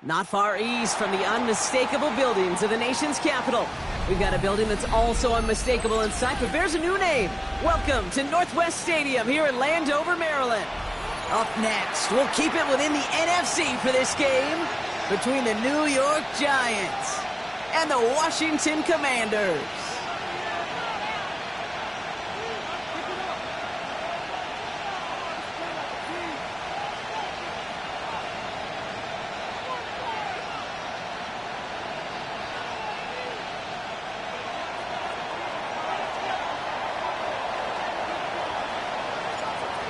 Not far east from the unmistakable buildings of the nation's capital, we've got a building that's also unmistakable in sight, but bears a new name. Welcome to Northwest Stadium here in Landover, Maryland. Up next, we'll keep it within the NFC for this game between the New York Giants and the Washington Commanders.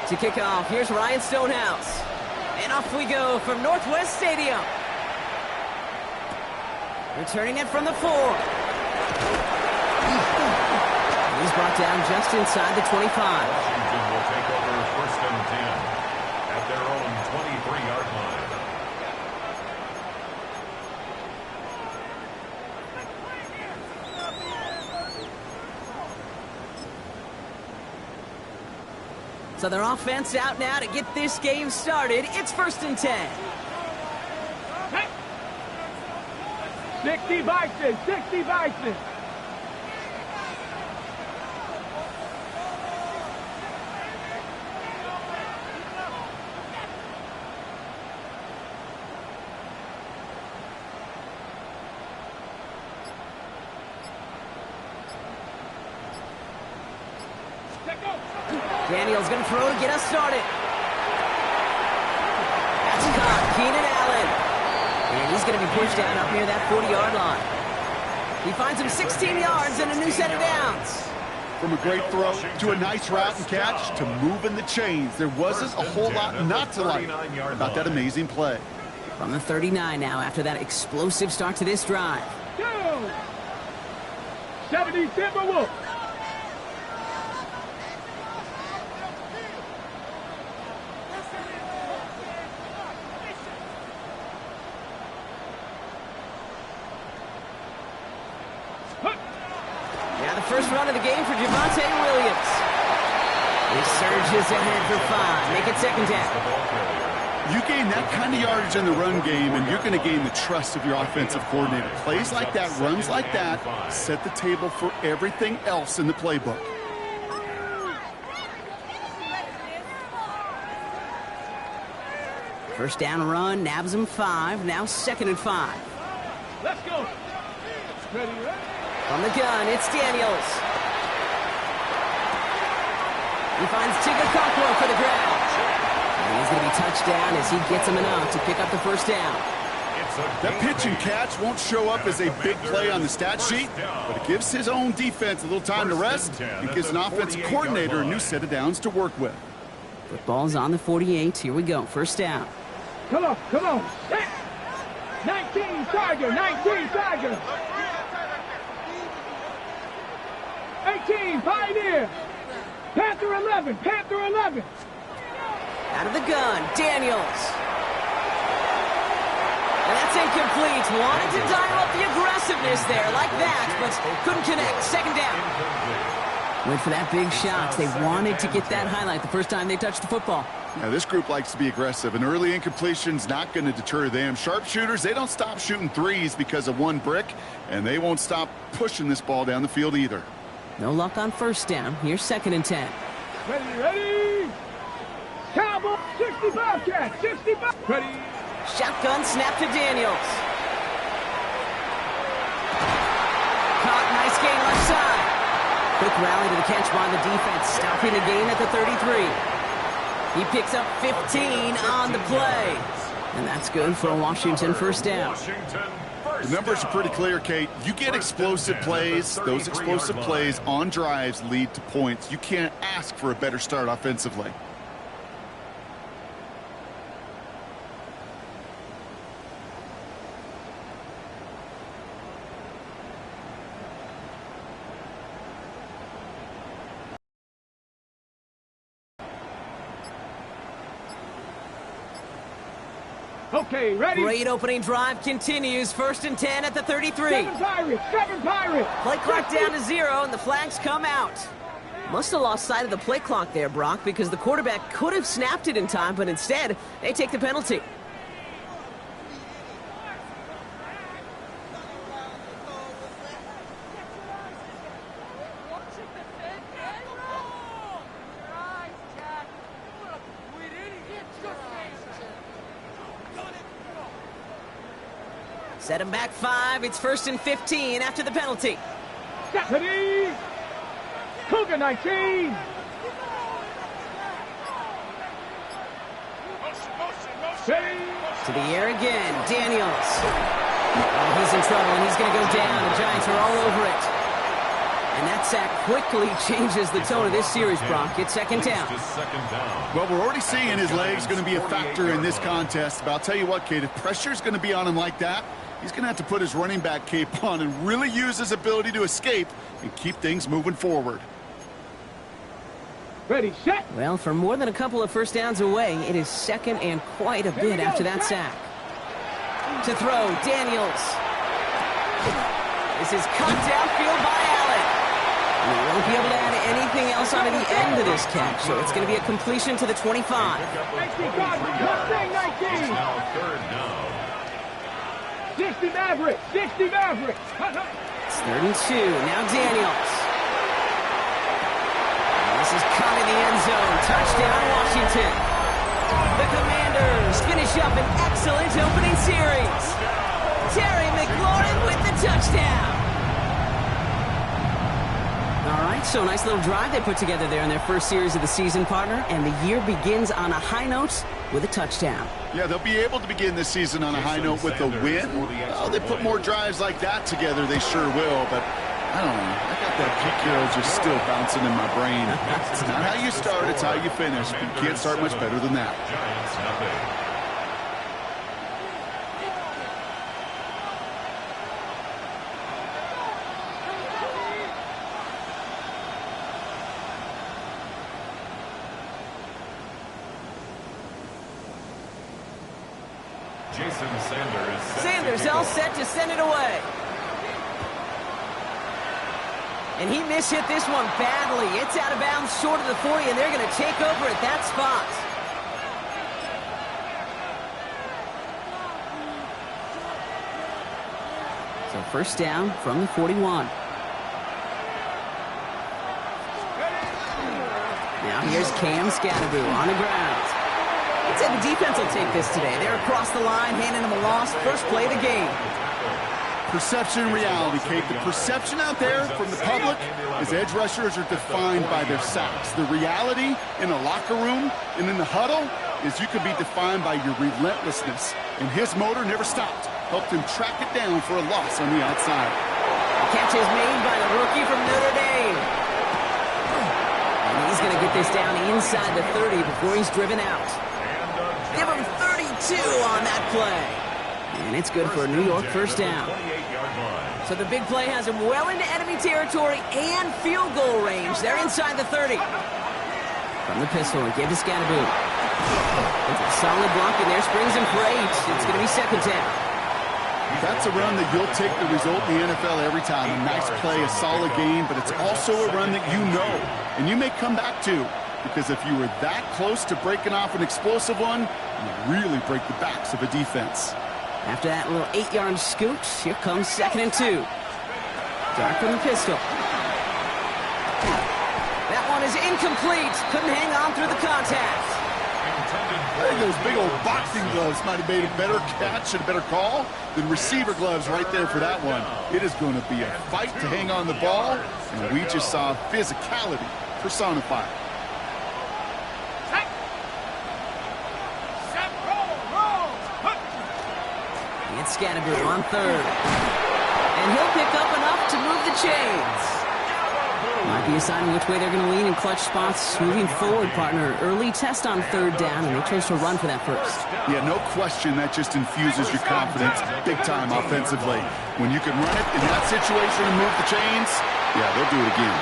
To kick off, here's Ryan Stonehouse. And off we go from Northwest Stadium. Returning it from the 4. He's brought down just inside the 25. Washington will take over 1st and 10 at their own 23-yard line. So their offense out now to get this game started. It's 1st and 10. 60 Bison, 60 Bison. Daniels going to throw to get us started. That's caught. Keenan Allen. And he's going to be pushed down up near that 40-yard line. He finds him 16 yards and a new set of downs. From a great throw to a nice route and catch to moving the chains, there wasn't a whole lot not to like about that amazing play. From the 39 now after that explosive start to this drive. 70 Timberwolves. First run of the game for Javonte Williams. He surges ahead for 5. Make it 2nd down. You gain that kind of yardage in the run game, and you're going to gain the trust of your offensive coordinator. Plays like that, runs like that, set the table for everything else in the playbook. First down run, nabs him 5. Now 2nd and 5. Let's go. Ready. From the gun, it's Daniels. He finds Tigger Cockrell for the ground. And he's going to be touched down as he gets him enough to pick up the 1st down. That pitch and catch won't show up as a big play on the stat sheet, but it gives his own defense a little time to rest and gives an offensive coordinator a new set of downs to work with. Football's on the 48. Here we go. 1st down. Come on. 19 Tiger, 19 Tiger. 18, Pioneer. Panther 11, Panther 11. Out of the gun, Daniels. And that's incomplete. Wanted to dial up the aggressiveness there like that, but couldn't connect. 2nd down. Went for that big shot. They wanted to get that highlight the first time they touched the football. Now, this group likes to be aggressive, and early incompletion's not going to deter them. Sharpshooters, they don't stop shooting threes because of one brick, and they won't stop pushing this ball down the field either. No luck on 1st down. Here's 2nd and 10. Ready. Cowboy, 65 catch, 65. Ready. Shotgun snap to Daniels. Caught, nice gain left side. Quick rally to the catch by the defense, stopping the gain at the 33. He picks up 15 on the play. And that's good for a Washington 1st down. The numbers are pretty clear, Kate. You get explosive plays. Those explosive plays on drives lead to points. You can't ask for a better start offensively. Okay, ready. Great opening drive continues. 1st and 10 at the 33. 7 Pirates. Play clock down to 0, and the flags come out. Must have lost sight of the play clock there, Brock, because the quarterback could have snapped it in time, but instead, they take the penalty. Set him back 5. It's 1st and 15 after the penalty. Ready. Cougar 19. To the air again. Daniels. Oh, he's in trouble, and he's going to go down. The Giants are all over it. And that sack quickly changes the tone of this series, Brock. It's second down. Well, we're already seeing his legs going to be a factor in this contest. But I'll tell you what, Kate, if pressure's going to be on him like that, he's going to have to put his running back cape on and really use his ability to escape and keep things moving forward. Ready, set. Well, for more than a couple of first downs away, it is second and quite a bit after that sack. To throw, Daniels. This is cut downfield by Allen. And he won't be able to add anything else onto the end of this catch, so it's going to be a completion to the 25. 19. Now third down. 60 Maverick. 60 Maverick. It's 3rd and 2. Now Daniels. And this is caught in the end zone. Touchdown, Washington. The Commanders finish up an excellent opening series. Terry McLaurin with the touchdown. All right, so a nice little drive they put together there in their first series of the season, partner, and the year begins on a high note with a touchdown. Yeah, they'll be able to begin this season on a high note with a win. Oh, they put more drives like that together, they sure will, but I don't know. I got that kick arrow just still bouncing in my brain. It's not how you start, it's how you finish. You can't start much better than that. Giants nothing. Sanders all set to send it away. And he mishit this one badly. It's out of bounds short of the 40, and they're going to take over at that spot. So first down from the 41. Now here's Cam Scatteroo on the ground. I'd say the defense will take this today. They're across the line, handing them a loss. First play of the game. Perception, reality, Kate. The perception out there from the public is edge rushers are defined by their sacks. The reality in a locker room and in the huddle is you could be defined by your relentlessness. And his motor never stopped. Helped him track it down for a loss on the outside. The catch is made by the rookie from Notre Dame. And he's going to get this down inside the 30 before he's driven out. Give him 32 on that play. And it's good for a New York first down. So the big play has him well into enemy territory and field goal range. They're inside the 30. From the pistol, he gave to Scatteroo. It's a solid block in there. Springs him for 8. It's going to be second down. That's a run that you'll take the result in the NFL every time. A nice play, a solid game, but it's also a run that you know and you may come back to. Because if you were that close to breaking off an explosive one, you really break the backs of a defense. After that little 8-yard scoot, here comes 2nd and 2. Dark from the pistol. That one is incomplete. Couldn't hang on through the contact. I think those big old boxing gloves might have made a better catch and a better call than receiver gloves right there for that one. It is going to be a fight to hang on the ball, and we just saw physicality personified. It's Scatteroo on 3rd. And he'll pick up enough to move the chains. Might be a sign of which way they're going to lean in clutch spots moving forward, partner. Early test on 3rd down, and they chose to run for that first. Yeah, no question that just infuses your confidence big time offensively. When you can run it in that situation and move the chains, yeah, they'll do it again.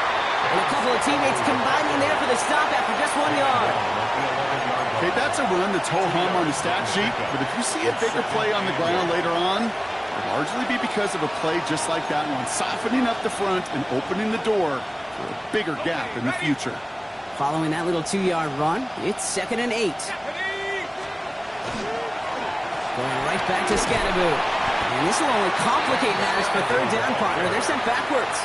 And a couple of teammates combining there for the stop after just 1 yard. Okay, that's a run that's ho-hum on the stat sheet, but if you see a bigger play on the ground later on, it'll largely be because of a play just like that one, softening up the front and opening the door for a bigger gap in the future. Following that little 2-yard run, it's 2nd and 8. Going right back to Scatteroo. And this will only complicate matters for 3rd down, partner. They're sent backwards.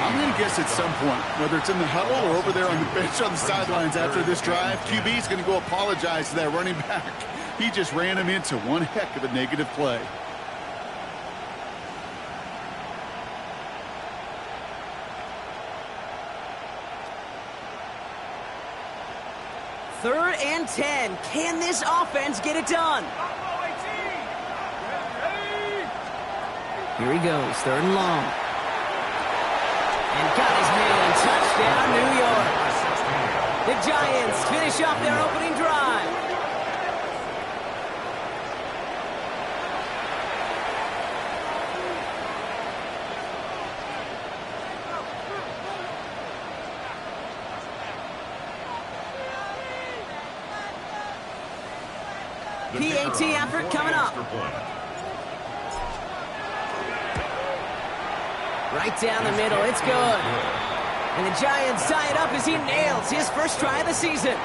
I'm going to guess at some point, whether it's in the huddle or over there on the bench on the sidelines after this drive, QB is going to go apologize to that running back. He just ran him into one heck of a negative play. 3rd and 10. Can this offense get it done? Here he goes, 3rd and long. And got his man, touchdown, New York. The Giants finish off their opening drive. PAT effort coming up. Right down the middle, it's good. And the Giants tie it up as he nails his first try of the season.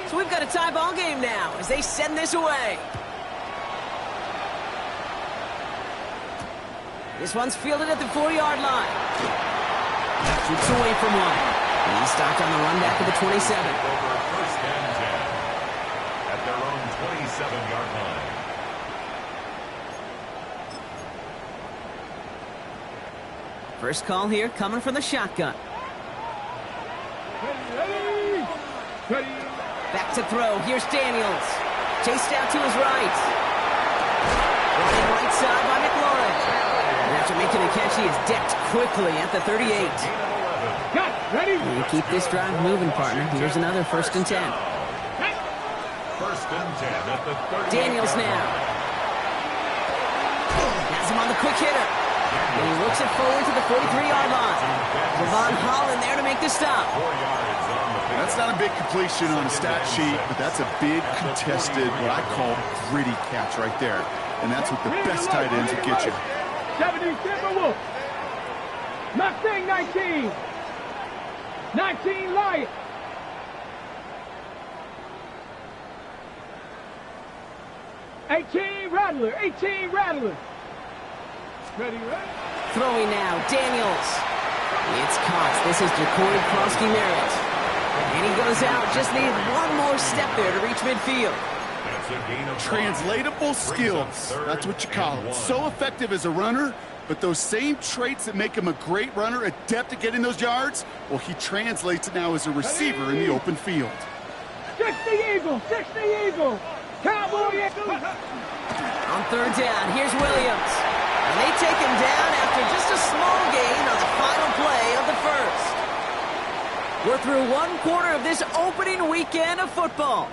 So we've got a tie ball game now as they send this away. This one's fielded at the 40-yard line. Shoots away from one. And he's stopped on the run back of the 27. Over 1st and 10 at their own 27-yard line. First call here coming from the shotgun. Back to throw. Here's Daniels. Chased out to his right. Running right side by McLaurin. And after making a catch, he is decked quickly at the 38. And keep this drive moving, partner. Here's another 1st and 10. 1st and 10 at the 38. Daniels now. Has him on the quick hitter. And he looks it forward to the 43-yard line. Devon Holland there to make the stop. 4 yards on the field. That's not a big completion on a stat sheet, but that's a big contested, what I call gritty catch right there. And that's what the best tight ends will get you. 70 Timberwolves. Mustang 19. 19 Lions. Rattler. 18 Rattler. Ready, ready. Throwing now, Daniels. It's caught. This is Jacory Krosky-Merritt. And he goes out. Just needed one more step there to reach midfield. That's a gain of 5. Translatable skills. That's what you call it. So effective as a runner, but those same traits that make him a great runner, adept at getting those yards, well, he translates it now as a receiver in the open field. 60 Eagles. 60 Eagles. Cowboy Eagles. On 3rd down, here's Williams. And they take him down after just a small gain on the final play of the 1st. We're through 1 quarter of this opening weekend of football.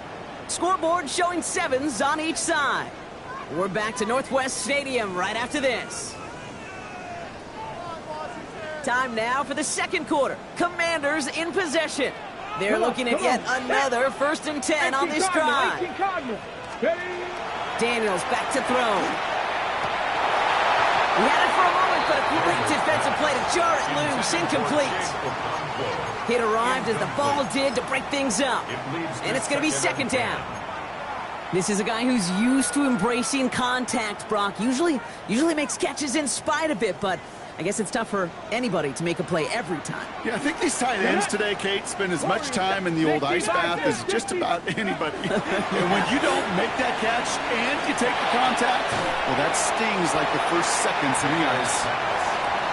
Scoreboard showing 7s on each side. We're back to Northwest Stadium right after this. Time now for the 2nd quarter. Commanders in possession. They're looking at yet another 1st and 10 on this drive. Daniels back to throw. He had it for a moment, but a great defensive play to jar it loose. Incomplete. Hit arrived as the ball did to break things up. And it's going to be 2nd down. This is a guy who's used to embracing contact, Brock. Usually makes catches in spite of it, but I guess it's tough for anybody to make a play every time. Yeah, I think these tight ends today, Kate, spend as much time in the old ice bath as just about anybody. And when you don't make that catch and you take the contact, well, that stings like the first seconds in the ice.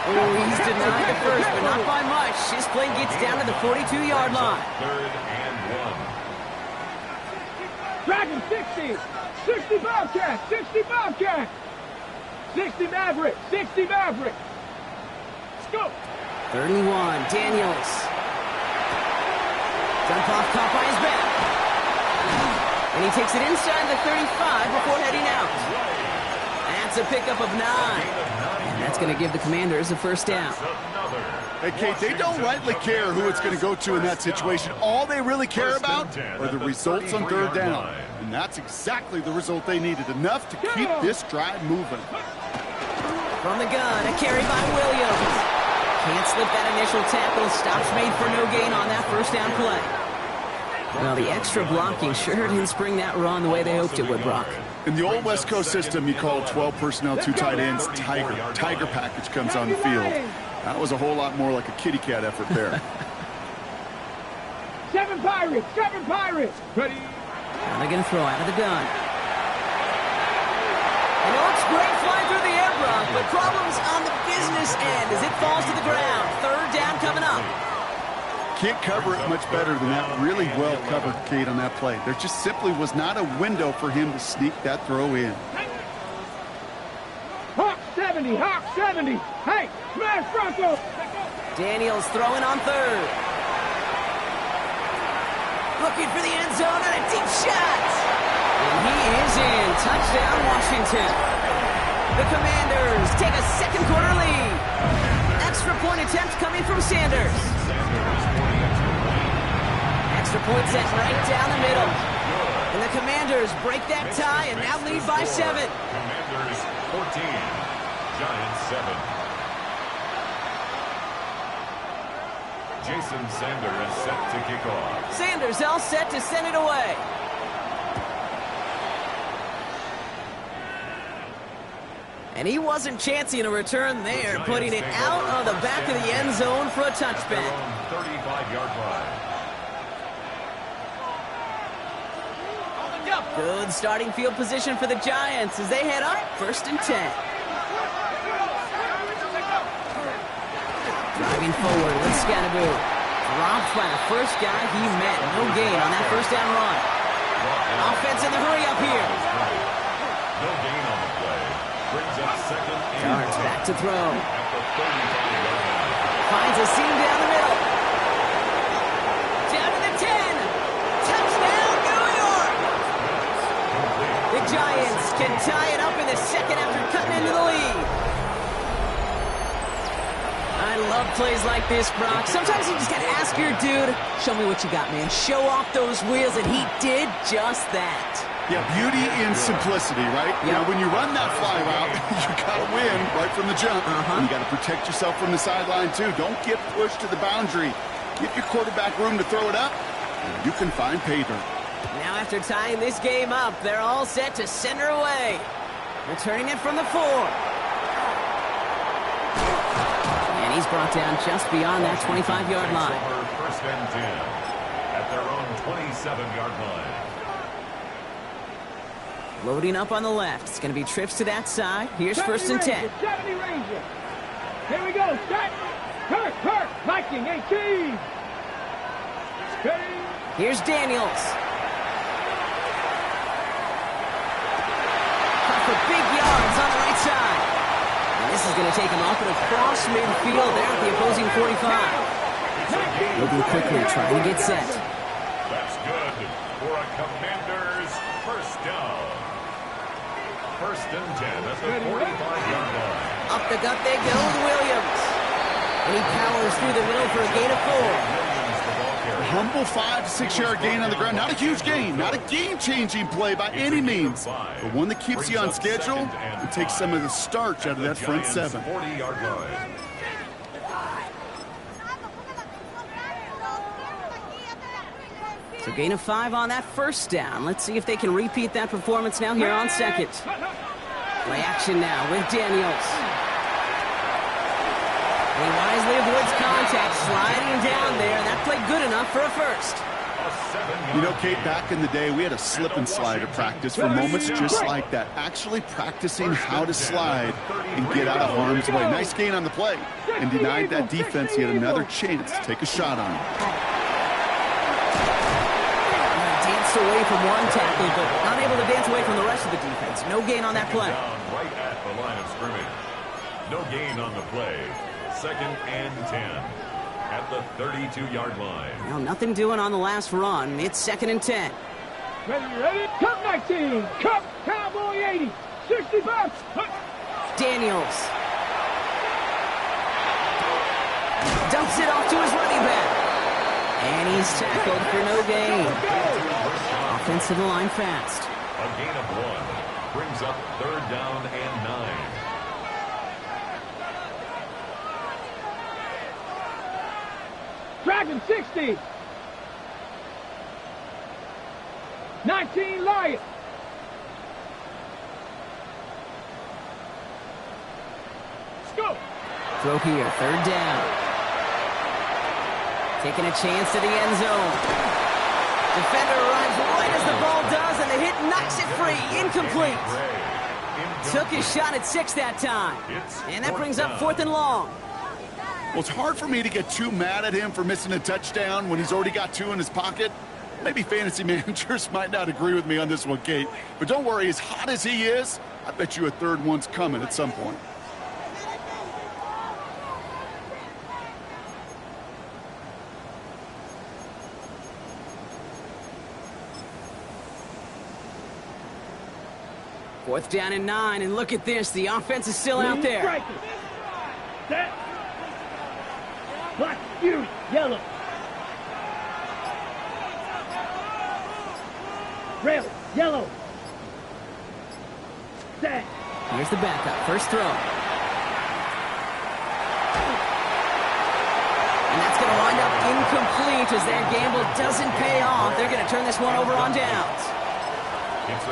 Oh, he's denied the first, but not by much. His play gets down to the 42-yard line. 3rd and 1. Dragon 60. 60 Bobcat. 60 Bobcat. 60 Maverick. 60 Maverick. Go. 31, Daniels. Dump off, caught by his back. And he takes it inside the 35 before heading out. That's a pickup of 9. And that's going to give the Commanders a 1st down. Hey, Kate, they don't rightly care who it's going to go to in that situation. All they really care about are the results on 3rd down. And that's exactly the result they needed. Enough to keep this drive moving. From the gun, a carry by Williams. Can't slip that initial tackle. Stops made for no gain on that 1st down play. Well, the extra blocking sure didn't spring that run the way they hoped it would, Brock. In the old West Coast system, you call 12 personnel, 2 tight ends, Tiger. Tiger package comes on the field. That was a whole lot more like a kitty cat effort there. Pirates! 7 Pirates! Ready? Now they're going to throw out of the gun. And it looks great flying through the air, Brock, but problems on the business end as it falls to the ground. Third down coming up. Can't cover it much better than that. Really well covered, Kate, on that play. There just simply was not a window for him to sneak that throw in. Hawk 70! Hawk 70! Hey, smash Bronco! Daniels throwing on third. Looking for the end zone and a deep shot. And he is in. Touchdown, Washington. The Commanders take a second quarter lead. Extra point attempt coming from Sanders. Extra point set right down the middle. And the Commanders break that tie and now lead by 7. Commanders 14, Giants 7. Jason Sanders is set to kick off. Sanders all set to send it away. And he wasn't chancing a return there, putting it out of the back of the end zone for a touchback. 35-yard line. Good starting field position for the Giants as they head up 1st and 10. Driving forward with Scannaboo. Dropped by the first guy he met. No gain on that first down run. Offense in the hurry up here. No gain on the play. Brings up 2nd and Cards 10 back to throw. at the 35-yard line. Finds a seam down the middle. Down to the 10. Touchdown, New York! The Giants can tie it up in the second after cutting into the lead. I love plays like this, Brock. Sometimes you just got to ask your dude, show me what you got, man. Show off those wheels, and he did just that. Yeah, beauty in simplicity, right? You know, when you run that fly route, you got to win right from the jump. You got to protect yourself from the sideline, too. Don't get pushed to the boundary. Give your quarterback room to throw it up, and you can find pay dirt. Now after tying this game up, they're all set to send her away. Returning it from the 4. And he's brought down just beyond that 25-yard line. Over 1st and 10 at their own 27-yard line. Loading up on the left. It's going to be trips to that side. Here's 1st and 10. 70 Ranger. Here we go. Set. Kirk. Viking 18. Ready. Here's Daniels. Cut for big yards on the right side. And this is going to take him off at across midfield there at the opposing 45. Moving quickly, trying to get set. That's good for a Commanders first down. 1st and 10 at the 45-yard line. Up the gut they go with Williams. And he powers through the middle for a gain of 4. A humble 5 to 6 yard gain on the ground. Not a huge gain, not a game-changing play by any means, but one that keeps you on schedule and takes some of the starch out of that front 7. 40-yard line. So gain of 5 on that first down. Let's see if they can repeat that performance now here on 2nd. Play action now with Daniels. And he wisely avoids contact, sliding down there, and that played good enough for a first. You know, Kate, back in the day, we had a slip and slide at practice for moments just like that. Actually practicing how to slide and get out of harm's way. Nice gain on the play, and denied that defense yet another chance to take a shot on him. Danced away from one tackle, but unable to dance away from the rest of the defense. No gain on that play. Down right at the line of scrimmage. No gain on the play. 2nd and 10 at the 32-yard line. Well, nothing doing on the last run. It's 2nd and 10. Ready? Cup 19. Cup Cowboy 80. 60 bucks. Daniels. Dumps it off to his running back. And he's tackled for no gain. Offensive line fast. A gain of 1 brings up 3rd down and 9. Dragon 60. 19 Lion. Let's go. Throw here, 3rd down. Taking a chance to the end zone. Defender arrives right as the ball does, and the hit knocks it free. Incomplete. Took his shot at 6 that time. And that brings up 4th and long. Well, it's hard for me to get too mad at him for missing a touchdown when he's already got 2 in his pocket. Maybe fantasy managers might not agree with me on this one, Kate. But don't worry, as hot as he is, I bet you a 3rd one's coming at some point. Fourth down and 9, and look at this. The offense is still out there. Set. Block, you, yellow. Rail, yellow. Set. Here's the backup. First throw. And that's going to wind up incomplete as their gamble doesn't pay off. They're going to turn this one over on downs.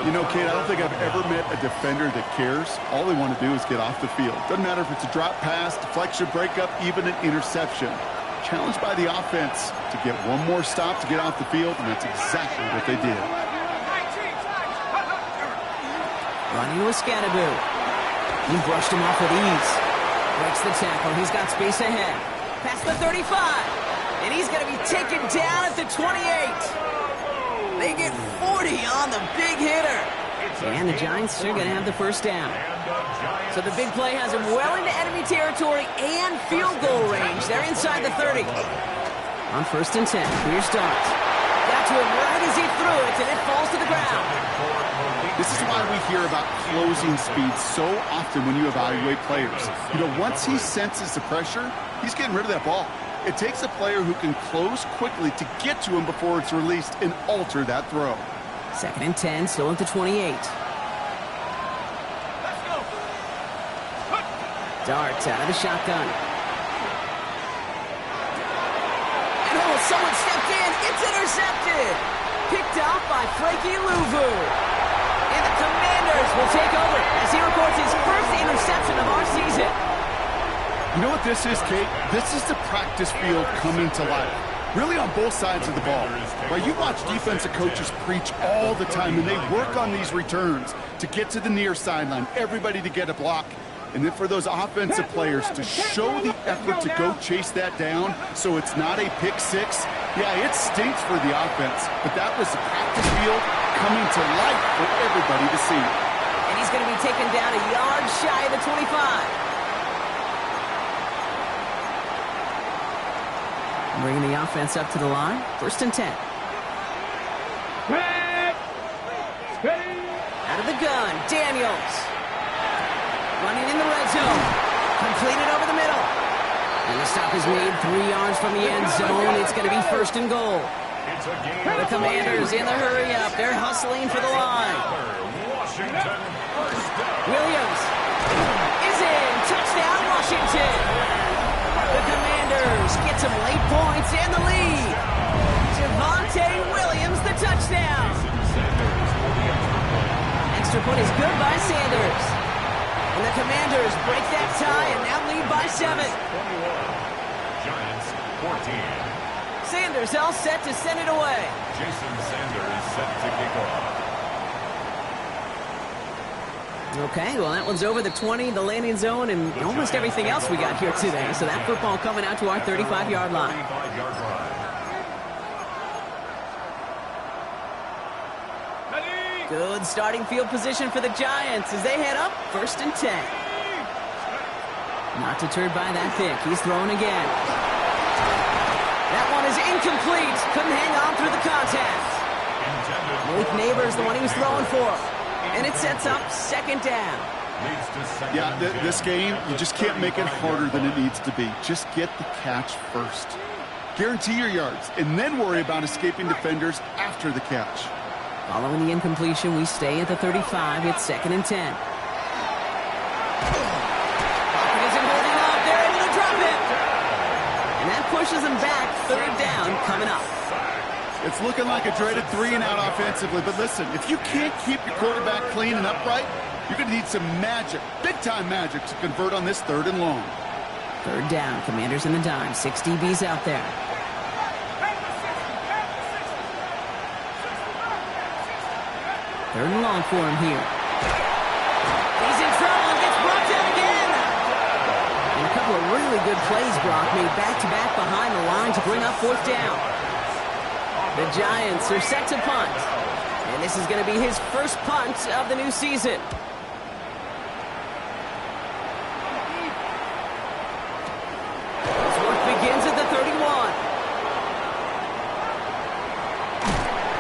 You know, Kate, I don't think I've ever met a defender that cares. All they want to do is get off the field. Doesn't matter if it's a drop pass, deflection, breakup, even an interception. Challenged by the offense to get one more stop to get off the field, and that's exactly what they did. Running with Scadaboo. He brushed him off with ease. Breaks the tackle. He's got space ahead. Past the 35. And he's going to be taken down at the 28. They get 40 on the big hitter. And the Giants are going to have the first down. So the big play has him well into enemy territory and field goal range. They're inside the 30. On 1st and 10, here's Dart. Got to him right as he threw it, and it falls to the ground. This is why we hear about closing speed so often when you evaluate players. You know, once he senses the pressure, he's getting rid of that ball. It takes a player who can close quickly to get to him before it's released and alter that throw. 2nd and 10, still at the 28. Dart out of the shotgun. And oh, someone stepped in. It's intercepted. Picked off by Frankie Luvu. And the Commanders will take over as he records his first interception of our season. You know what this is, Kate? This is the practice field coming to life. Really on both sides of the ball. Right, you watch defensive coaches preach all the time, and they work on these returns to get to the near sideline, everybody to get a block. And then for those offensive players to show the effort to go chase that down so it's not a pick 6. Yeah, it stinks for the offense, but that was the practice field coming to life for everybody to see. And he's going to be taken down a yard shy of the 25. Bringing the offense up to the line. 1st and 10. Out of the gun, Daniels. Running in the red zone. Completed over the middle. And the stop is made 3 yards from the end zone. It's going to be 1st and goal. The Commanders in the hurry-up. They're hustling for the line. Williams is in. Touchdown, Washington. The Commanders get some late points and the lead. Javonte Williams, the touchdown. Extra point is good by Sanders. And the Commanders break that tie and now lead by 7. Giants 14. Sanders all set to send it away. Jason Sanders set to kick off. Okay, well, that one's over the 20, the landing zone, and almost everything else we got here today. So that football coming out to our 35-yard line. Good starting field position for the Giants as they head up 1st and 10. Not deterred by that pick. He's throwing again. That one is incomplete. Couldn't hang on through the contact. Malik Neighbors, the one he was throwing for. And it sets up 2nd down. Yeah, this game, you just can't make it harder than it needs to be. Just get the catch first. Guarantee your yards, and then worry about escaping defenders after the catch. Following the incompletion, we stay at the 35. It's 2nd and 10. Pocket isn't holding up. They're able to drop it. And that pushes them back. 3rd down coming up. It's looking like a dreaded 3-and-out offensively, but listen, if you can't keep your quarterback clean and upright, you're going to need some magic, big-time magic, to convert on this 3rd and long. 3rd down, Commanders in the dime. 6 DBs out there. Third and long for him here. He's in trouble and gets brought down again. And a couple of really good plays, Brock, made back-to-back behind the line to bring up fourth down. The Giants are set to punt. And this is going to be his first punt of the new season. His work begins at the 31.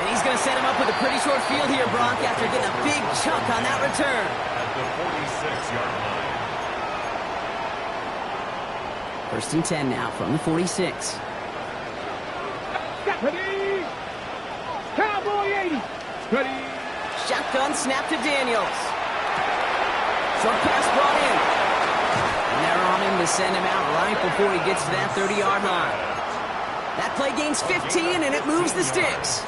And he's going to set him up with a pretty short field here, Brock, after getting a big chunk on that return. At the 46-yard line. First and 10 now from the 46. Ready. Cowboy 80. Ready. Shotgun snap to Daniels. Short pass brought in. And they're on him to send him out right before he gets to that 30-yard line. That play gains 15, and it moves the sticks.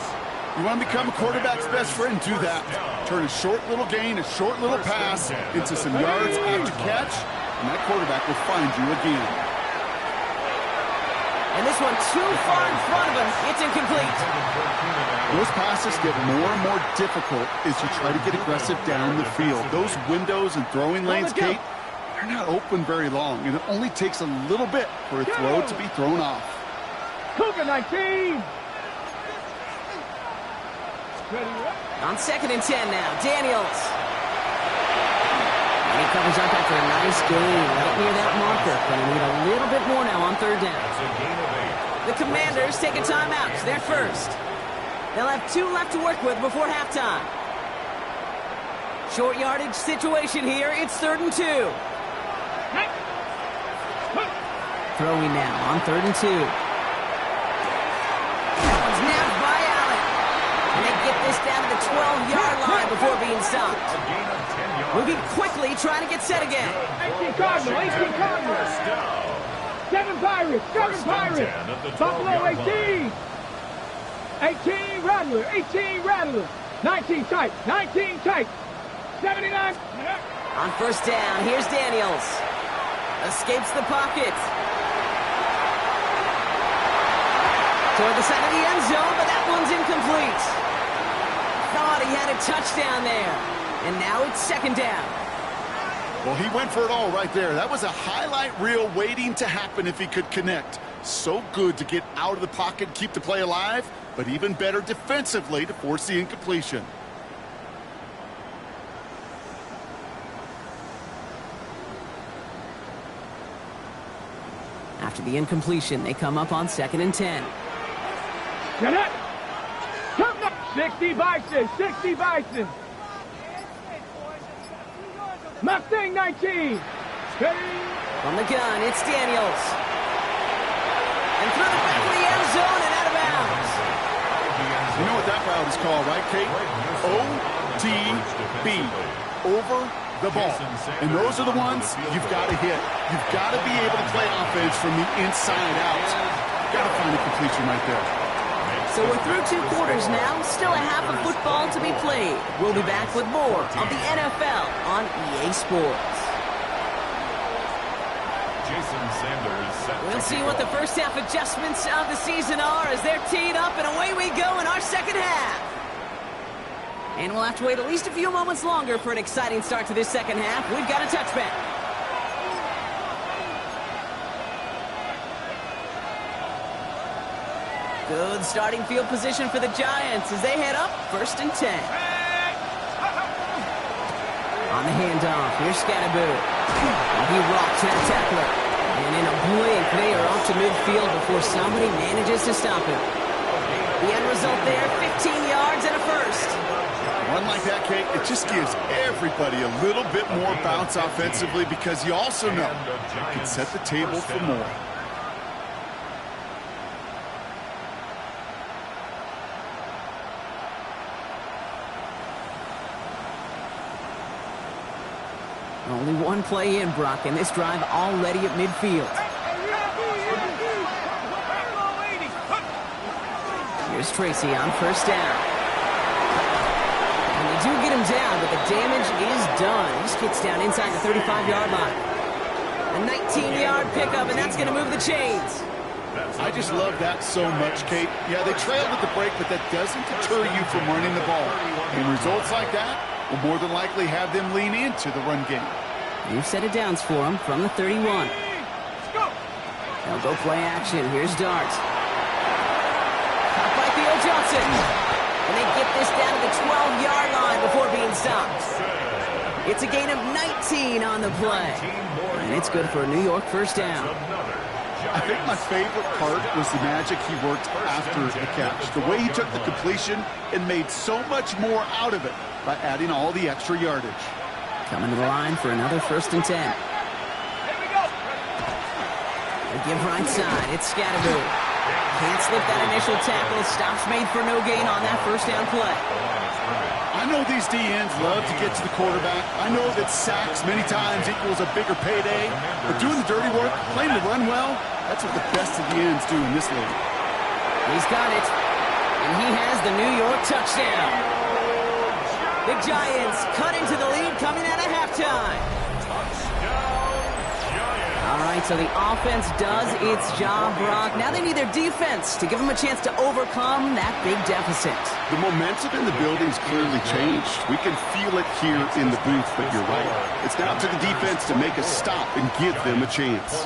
You want to become a quarterback's best friend, do that. Turn a short little gain, a short little pass into some yards after catch, and that quarterback will find you again. And this one too far in front of him. It's incomplete. Those passes get more and more difficult as you try to get aggressive down the field. Those windows and throwing lanes, Kate, they're not open very long, and it only takes a little bit for a throw to be thrown off. Cougar 19. Ready. On second and 10 now, Daniels. And he covers up after a nice gain right near that marker. Going to need a little bit more now on third down. The Commanders take a timeout. They're first. They'll have 2 left to work with before halftime. Short yardage situation here. It's 3rd and 2. Throwing now on 3rd and 2. That one's nabbed by Allen. And they get this down to the 12-yard line before being stopped. Moving quickly, trying to get set again. 18 Cardinal. 18 Cardinal. 7 Pirates. 7 Pirates. Buffalo 18. 18 Rattler. 18 Rattler. 19 tight. 19 tight. 79. On first down, here's Daniels. Escapes the pocket. Toward the side of the end zone, but that one's incomplete. Thought he had a touchdown there. And now it's second down. Well, he went for it all right there. That was a highlight reel waiting to happen if he could connect. So good to get out of the pocket, keep the play alive, but even better defensively to force the incompletion. After the incompletion, they come up on 2nd and 10. Get it. Come up. 60 Bison. 60 Bison. Mustang 19. Ready. From the gun, it's Daniels. And through the back of the end zone and out of bounds. You know what that route is called, right, Kate? OTB. Over the ball. And those are the ones you've got to hit. You've got to be able to play offense from the inside out. Got to find a completion right there. So we're through 2 quarters now. Still a half of football to be played. We'll be back with more of the NFL on EA Sports. Jason Sanders set We'll see what the first half adjustments of the season are as they're teed up, and away we go in our second half. And we'll have to wait at least a few moments longer for an exciting start to this second half. We've got a touchback. Good starting field position for the Giants as they head up 1st and 10. On the handoff, here's Scatterboo. He rocks that tackler. And in a blink, they are off to midfield before somebody manages to stop him. The end result there, 15 yards and a first. One like that, Kate, it just gives everybody a little bit more bounce offensively because you also know you can set the table for more. Only one play in, Brock, and this drive already at midfield. Here's Tracy on first down. And they do get him down, but the damage is done. He just gets down inside the 35-yard line. A 19-yard pickup, and that's going to move the chains. I just love that so much, Kate. Yeah, they trailed at the break, but that doesn't deter you from running the ball. And results like that will more than likely have them lean into the run game. New set of downs for him from the 31. They'll go play action. Here's Dart. Caught by Theo Johnson. And they get this down to the 12-yard line before being stopped. It's a gain of 19 on the play. And it's good for a New York first down. I think my favorite part was the magic he worked after the catch. The way he took the completion and made so much more out of it by adding all the extra yardage. Coming to the line for another 1st and 10. They give right side. It's Scatteroo. Can't slip that initial tackle. Stops made for no gain on that first down play. I know these DNs love to get to the quarterback. I know that sacks many times equals a bigger payday. But doing the dirty work, playing the run well, that's what the best of the ends do in this league. He's got it. And he has the New York touchdown. The Giants cut into the lead coming out of halftime. All right, so the offense does its job, Brock. Now they need their defense to give them a chance to overcome that big deficit. The momentum in the building's clearly changed. We can feel it here in the booth, but you're right. It's now to the defense to make a stop and give them a chance.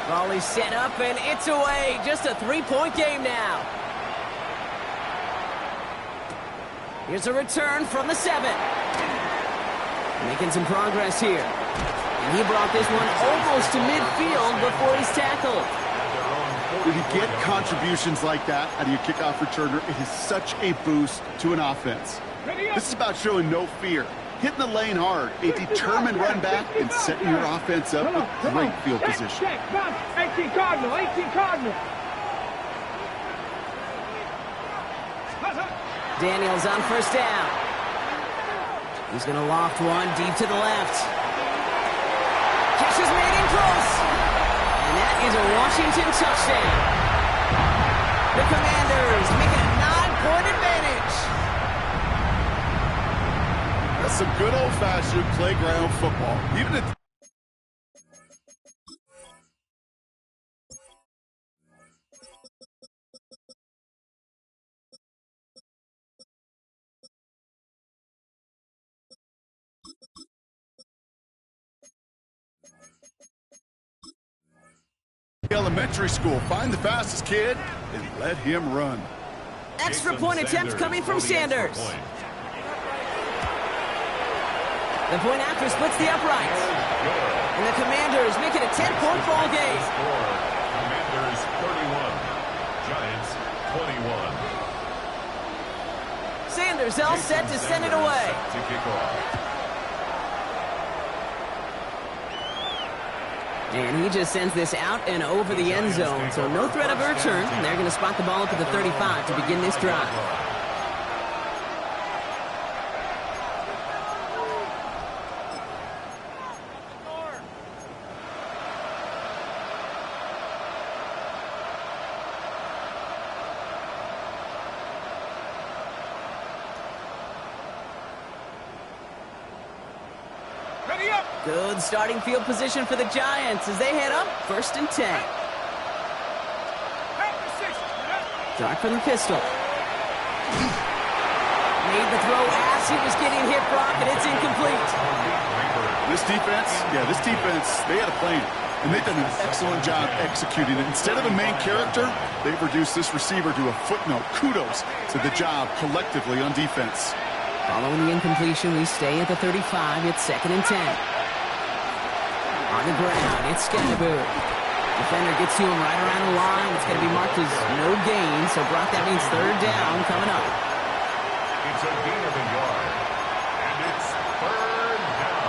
Raleigh set up, and it's away. Just a 3-point game now. Here's a return from the 7. Making some progress here. And he brought this one almost to midfield before he's tackled. When you get contributions like that out of your kickoff returner, it is such a boost to an offense. This is about showing no fear, hitting the lane hard, a determined run back, and setting your offense up with great field position. 18 Cardinal, 18 Cardinal. Daniels on first down. He's going to loft one deep to the left. Catch is made in close. And that is a Washington touchdown. The Commanders making a 9-point advantage. That's some good old-fashioned playground football. Even at elementary school, find the fastest kid and let him run. Extra point attempt coming from Sanders. The point after splits the uprights. And the Commanders make it a 10-point ball game. Commanders 31, Giants 21. Sanders all set to send it away. To kick off. And he just sends this out and over the end zone. So no threat of a return. They're going to spot the ball up at the 35 to begin this drive. Good starting field position for the Giants as they head up 1st and 10. Dart from the pistol. Made the throw as he was getting hit, Brock, and it's incomplete. This defense, they had a plan. And they've done an excellent job executing it. Instead of a main character, they've reduced this receiver to a footnote. Kudos to the job collectively on defense. Following the incompletion, we stay at the 35. It's 2nd and 10. On the ground, it's Scatteroo. Defender gets to him right around the line. It's going to be marked as no gain. So, Brock, that means 3rd down coming up. It's a gain of a yard. And it's 3rd down.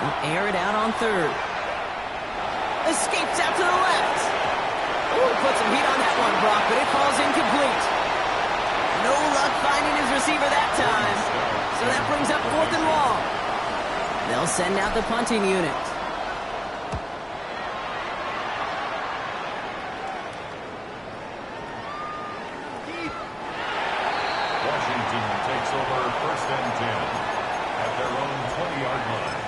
They'll air it out on 3rd. Escapes out to the left. Ooh, put some heat on that one, Brock, but it falls incomplete. No luck finding his receiver that time. So that brings up 4th and long. They'll send out the punting unit. Washington takes over 1st and 10 at their own 20-yard line.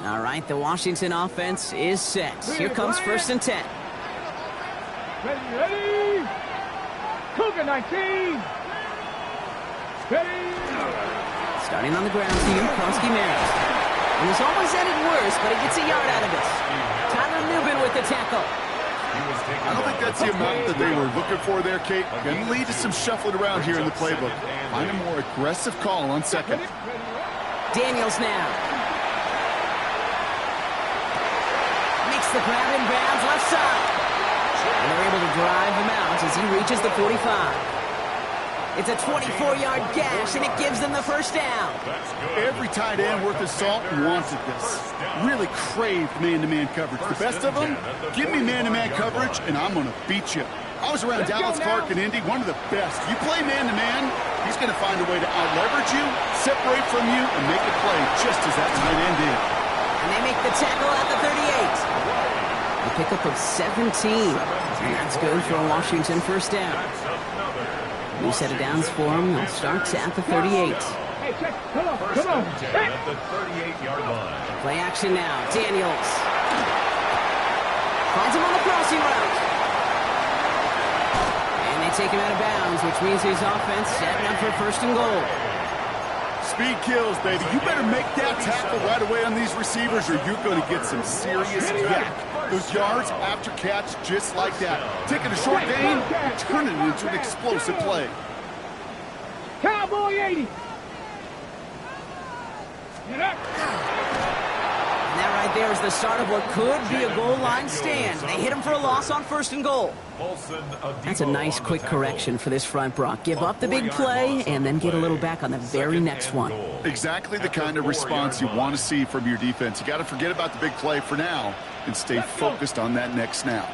All right, the Washington offense is set. Here comes 1st and 10. Ready. Cougar 19. Ready. Starting on the ground team, Kronsky-Maris. He was almost at it worse, but he gets a yard out of this. Tyler Nubin with the tackle. I don't think that's the amount that they were looking for there, Kate. Going to lead to some shuffling around here in the playbook. Find a more aggressive call on 2nd. Daniels now. Makes the grab in bounds left side. And they're able to drive him out as he reaches the 45. It's a 24-yard gash, and it gives them the 1st down. Every tight end worth his salt wanted this. Really craved man-to-man coverage. The best of them, give me man-to-man coverage, and I'm going to beat you. I was around Dallas Clark and Indy, one of the best. You play man-to-man, he's going to find a way to out-leverage you, separate from you, and make a play just as that tight end did. And they make the tackle at the 38. A pickup of 17. And that's good for a Washington 1st down. New set of downs for him. They'll start at the 38. Hey, check. Come on. At the 38-yard line. Play action now. Daniels. Finds him on the crossing route. And they take him out of bounds, which means his offense setting up for 1st and goal. Speed kills, baby. You better make that tackle right away on these receivers or you're going to get some serious yak. Those yards after catch just like that. Taking a short gain, turning it into an explosive play. Cowboy 80. Get up. And that right there is the start of what could be a goal line stand. They hit him for a loss on 1st and goal. That's a nice quick correction for this front, Brock. Give up the big play and then get a little back on the very next one. Exactly the kind of response you want to see from your defense. You got to forget about the big play for now and stay focused on that next snap.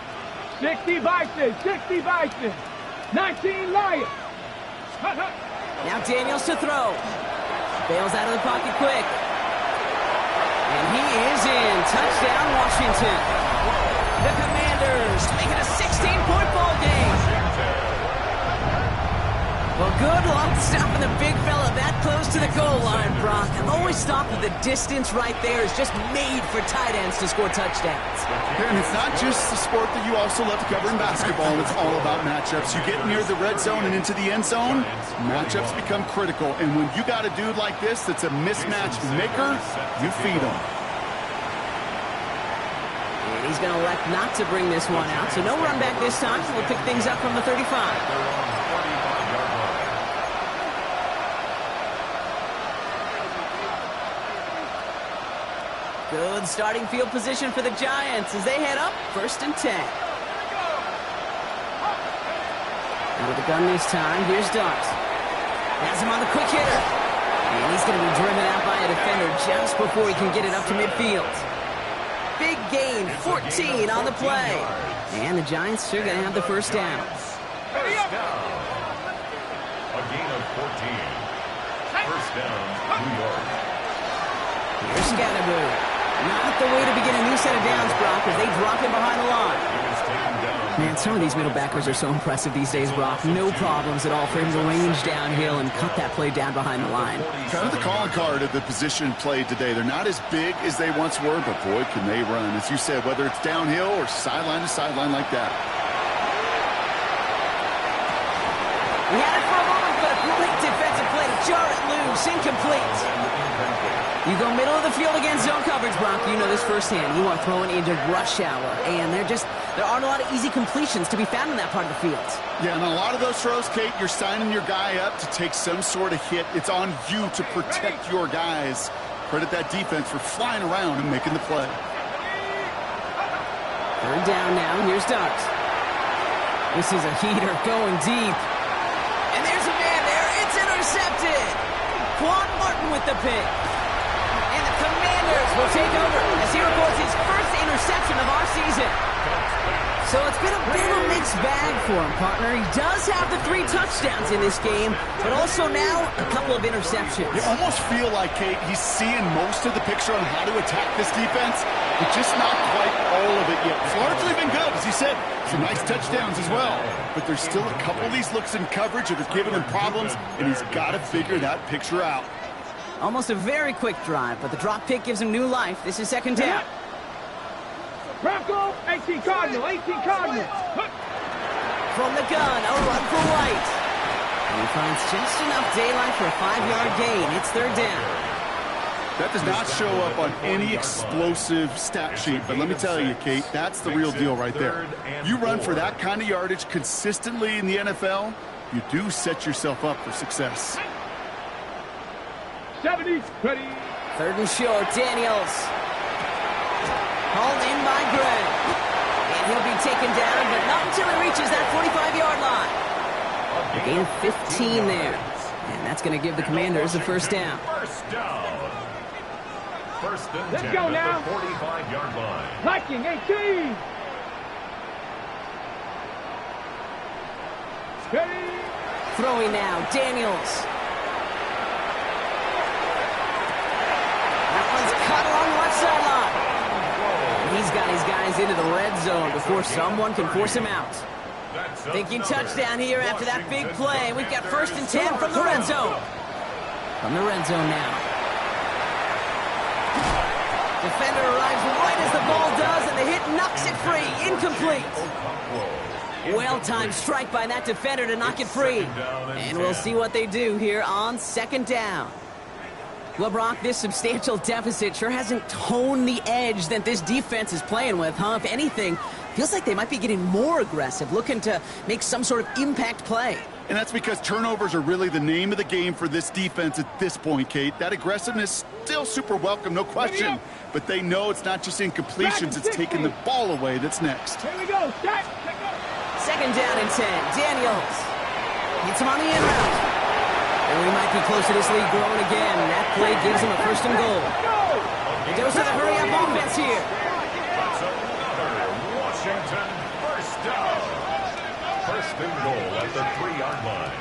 60 Bison. 19 Lions. Now Daniels to throw. Bails out of the pocket quick. And he is in. Touchdown, Washington. The Commanders make it a 16-point ball game. Well, good luck stopping the big fella that close to the goal line, Brock. I've always thought that the distance right there is just made for tight ends to score touchdowns. And it's not just the sport that you also love to cover in basketball. It's all about matchups. You get near the red zone and into the end zone, matchups become critical. And when you got a dude like this that's a mismatch maker, you feed him. And he's going to elect not to bring this one out, so no run back this time. We'll pick things up from the 35. Good starting field position for the Giants as they head up 1st and 10. Out of the gun this time, here's Dart. Has him on the quick hitter. And he's going to be driven out by a defender just before he can get it up to midfield. Big gain, 14 on the play. And the Giants are going to have the 1st down. First down. A gain of 14. 1st down, New York. Here's Scatterboo. Not the way to begin a new set of downs, Brock, as they drop him behind the line. Man, some of these middle backers are so impressive these days, Brock. No problems at all for him to range downhill and cut that play down behind the line. Kind of the calling card of the position played today. They're not as big as they once were, but boy, can they run. As you said, whether it's downhill or sideline to sideline like that. We had it for a moment, but a great defensive play to jar it loose, incomplete. You go middle of the field against zone coverage, Brock. You know this firsthand. You are throwing into rush hour, and there aren't a lot of easy completions to be found in that part of the field. Yeah, and a lot of those throws, Kate, you're signing your guy up to take some sort of hit. It's on you to protect your guys. Credit that defense for flying around and making the play. 3rd down now. Here's Dart. This is a heater going deep. And there's a man there. It's intercepted. Quan Martin with the pick. And the Commanders will take over as he records his first interception of our season. So it's been a bit of a mixed bag for him, partner. He does have the 3 touchdowns in this game, but also now a couple of interceptions. You almost feel like, Kate, he's seeing most of the picture on how to attack this defense, but just not quite all of it yet. It's largely been good, as he said. Some nice touchdowns as well. But there's still a couple of these looks in coverage that are giving him problems, and he's got to figure that picture out. Almost a very quick drive, but the drop pick gives him new life. This is 2nd down. Bronco, 18 Cardinal, 18 Cardinal. From the gun, a run for White. And he finds just enough daylight for a 5-yard gain. It's 3rd down. That does not show up on any explosive stat sheet, but let me tell you, Kate, that's the real deal right there. You run for that kind of yardage consistently in the NFL, you do set yourself up for success. 70, ready. 3rd and short, Daniels. Hauled in by Greg. And he'll be taken down, but not until he reaches that 45-yard line. A gain of 15 there. And that's going to give the Commanders a 1st down. First down. 1st and 10 Let's go now. at the 45-yard line. Viking, 18. Ready. Throwing now, Daniels. That one's cut along the left sideline. He's got his guys into the red zone before someone can force him out. Thinking touchdown here after that big play. We've got 1st and 10 from the red zone. From the red zone now. Defender arrives right as the ball does, and the hit knocks it free. Incomplete. Well-timed strike by that defender to knock it free. And we'll see what they do here on 2nd down. Well, Brock, this substantial deficit sure hasn't toned the edge that this defense is playing with, huh? If anything, feels like they might be getting more aggressive, looking to make some sort of impact play. And that's because turnovers are really the name of the game for this defense at this point, Kate. That aggressiveness still super welcome, no question. But they know it's not just incompletions, it's taking the ball away that's next. Here we go. Stack. 2nd down and 10. Daniels hits him on the in route. And we might be close to this lead growing again. That play gives him a 1st and goal. Dose of the hurry-up offense here. That's another Washington 1st down. 1st and goal at the 3-yard line.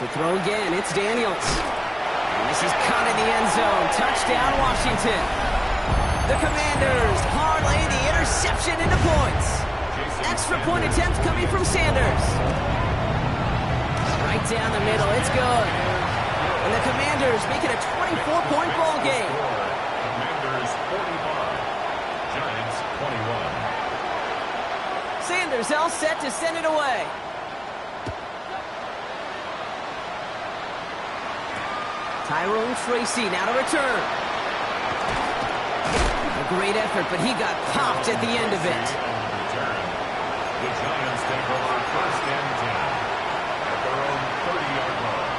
To throw again, it's Daniels. And this is caught in the end zone. Touchdown, Washington. The Commanders parlay the interception into points. Extra point attempt coming from Sanders. Right down the middle, it's good. And the Commanders make it a 24-point ball game. Commanders 45, Giants 21. Sanders all set to send it away. Tyrone Tracy now to return. A great effort, but he got popped at the end of it. The Giants take over 1st and 10 at their own 30-yard line.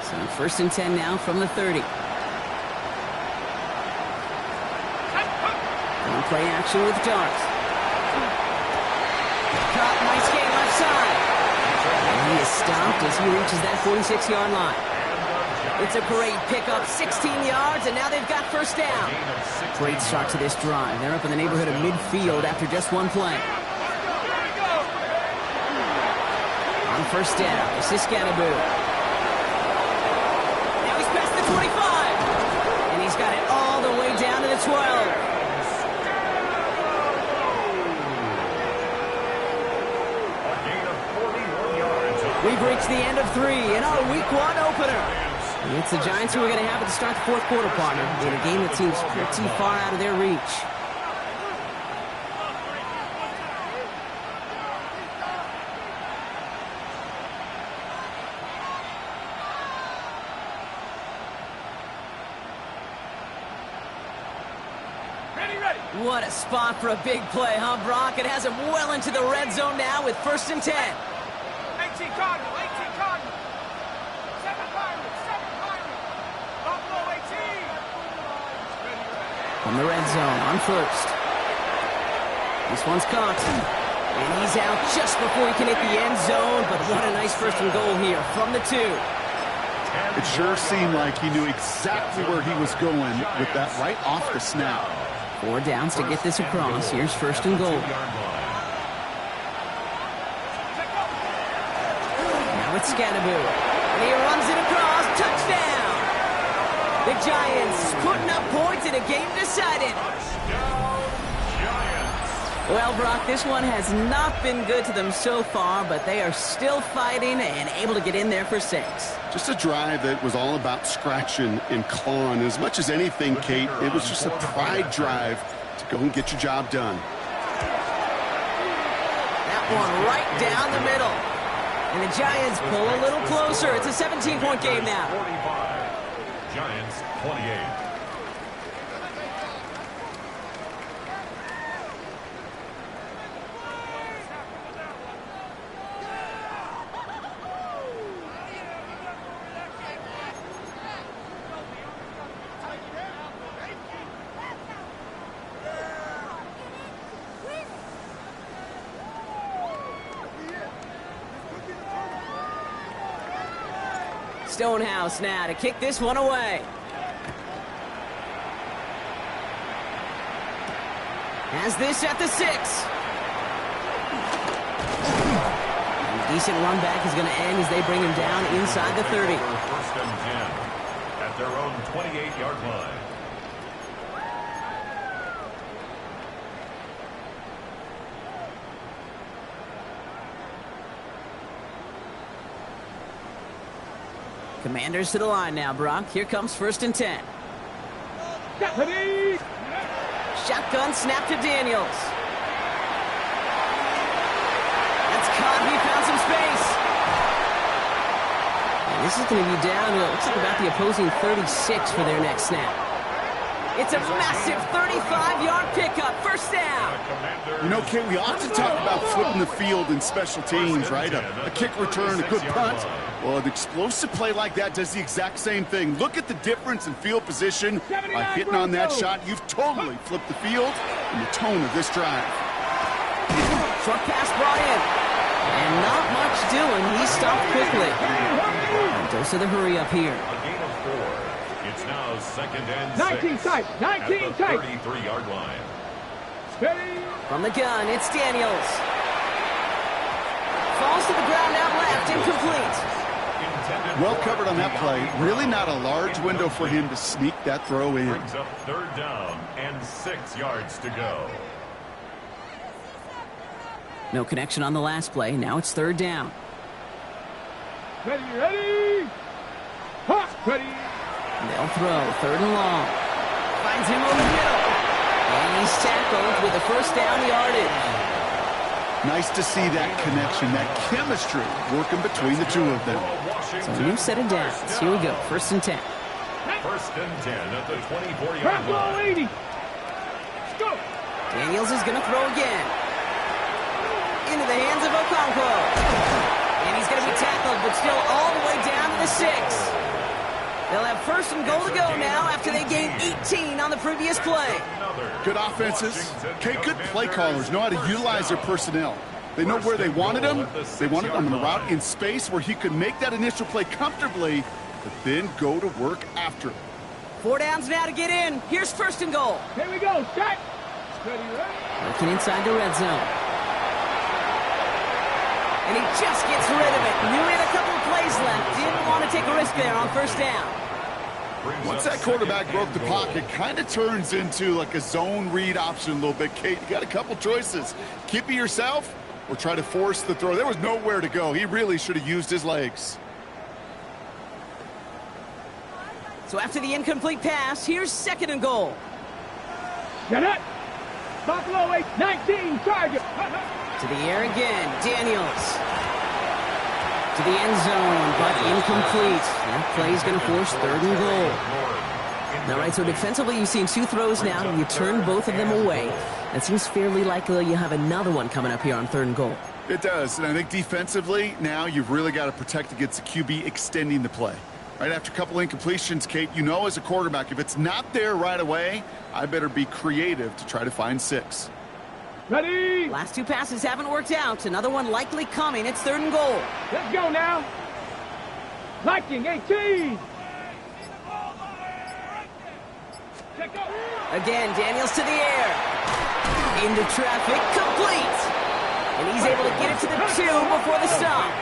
So 1st and 10 now from the 30. On play action with Darts. Caught, nice game left side. And he is stopped as he reaches that 46-yard line. It's a great pickup, 16 yards, and now they've got 1st down. Great start to this drive. They're up in the neighborhood of midfield after just one play. On 1st down, this is Scatterboo. Now he's past the 25, and he's got it all the way down to the 12. We've reached the end of 3 in our Week 1 opener. It's the Giants who are going to have it to start the 4th quarter, partner, in a game that seems pretty far out of their reach. Ready. What a spot for a big play, huh, Brock? It has him well into the red zone now with 1st and 10. 18 Cardinal, 18 Cardinal. 7 Cardinal, 7 Cardinal. Buffalo 18. From the red zone on 1st. This one's caught. And he's out just before he can hit the end zone, but what a nice first and goal here from the 2. It sure seemed like he knew exactly where he was going with that right off the snap. 4 downs to get this across. Here's first and goal. Now it's Scannaboo. And he runs it across. Touchdown! The Giants putting up points in a game decided. Well, Brock, this one has not been good to them so far, but they are still fighting and able to get in there for 6. Just a drive that was all about scratching and clawing. As much as anything, Kate, it was just a pride drive to go and get your job done. That one right down the middle. And the Giants pull a little closer. It's a 17-point game now. 45. Giants 28. Stonehouse now to kick this one away. Has this at the 6. And a decent run back is going to end as they bring him down inside the 30. First and 10 at their own 28-yard line. Commanders to the line now, Brock. Here comes first and 10. Stephanie! Shotgun snap to Daniels. That's caught. He found some space. And this is going to be down to, it looks like about the opposing 36 for their next snap. It's a massive 35-yard pickup. First down. You know, Kate, we often talk about flipping the field in special teams, right? A kick return, a good punt. Well, an explosive play like that does the exact same thing. Look at the difference in field position. By hitting on that shot, you've totally flipped the field and the tone of this drive. Short pass brought in. And not much doing. He stopped quickly. Dose of the hurry up here. A gain of 4. It's now second and 19 6 tight, 19 at the tight. 33-yard line. Steady! From the gun, it's Daniels. Falls to the ground out left, incomplete. Well covered on that play. Really not a large window for him to sneak that throw in. Brings up third down and 6 yards to go. No connection on the last play. Now it's third down. Ready, ready! Hot, ready! They'll throw third and long. Finds him over the middle. And he's tackled with a first down yardage. Nice to see that connection, that chemistry working between the two of them. So a new set of downs. Here we go. First and 10. First and 10 at the 24-yard Crack ball line. 80! Let's go! Daniels is going to throw again. Into the hands of Okonkwo. And he's going to be tackled, but still all the way down to the 6. They'll have first and goal to go now after they gained 18 on the previous play. Good offenses. Okay, good play callers know how to utilize their personnel. They know where they wanted him. They wanted him on the route in space where he could make that initial play comfortably, but then go to work after it. 4 downs now to get in. Here's first and goal. Here we go, set! Ready, ready! Working inside the red zone. And he just gets rid of it. Knew he had a couple of plays left. Didn't want to take a risk there on first down. Once that quarterback broke the pocket, kind of turns into like a zone read option a little bit. Kate, you got a couple choices. Keep it yourself or try to force the throw. There was nowhere to go. He really should have used his legs. So after the incomplete pass, here's second and goal. Get it! Buffalo 8, 19, target! To the air again, Daniels. To the end zone, but incomplete. That play's going to force third and goal. All right, so defensively, you've seen 2 throws now. You turn both of them away. It seems fairly likely you have another one coming up here on third and goal. It does, and I think defensively, now you've really got to protect against the QB extending the play. Right after a couple incompletions, Kate, you know as a quarterback, if it's not there right away, I better be creative to try to find 6. Ready? Last two passes haven't worked out. Another one likely coming. It's 3rd and goal. Let's go now. Viking 18. Again, Daniels to the air. Into traffic, complete. And he's able to get it to the 2 before the stop.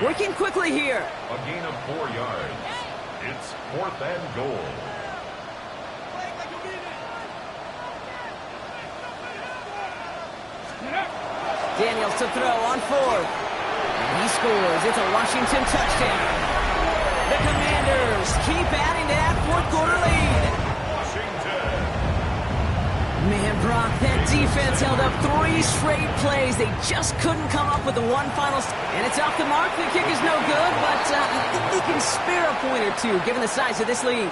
Working quickly here. A gain of 4 yards. It's 4th and goal. Daniels to throw on 4th. And he scores. It's a Washington touchdown. The Commanders keep adding to that 4th quarter lead. Washington. Man, Brock, that defense held up 3 straight plays. They just couldn't come up with the one final. And it's off the mark. The kick is no good, but I think they can spare a point or two given the size of this lead.